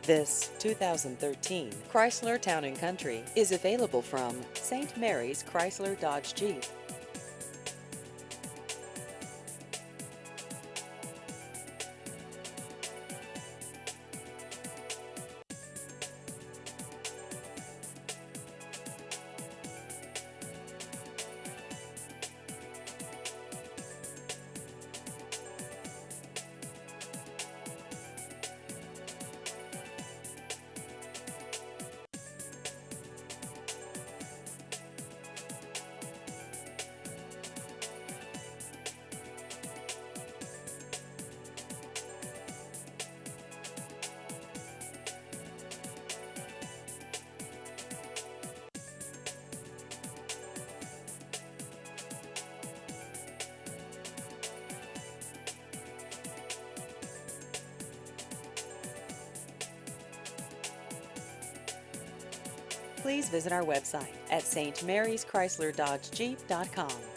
This 2013 Chrysler Town & Country is available from St. Mary's Chrysler Dodge Jeep. Please visit our website at stmaryschrysler.dodge-jeep.com.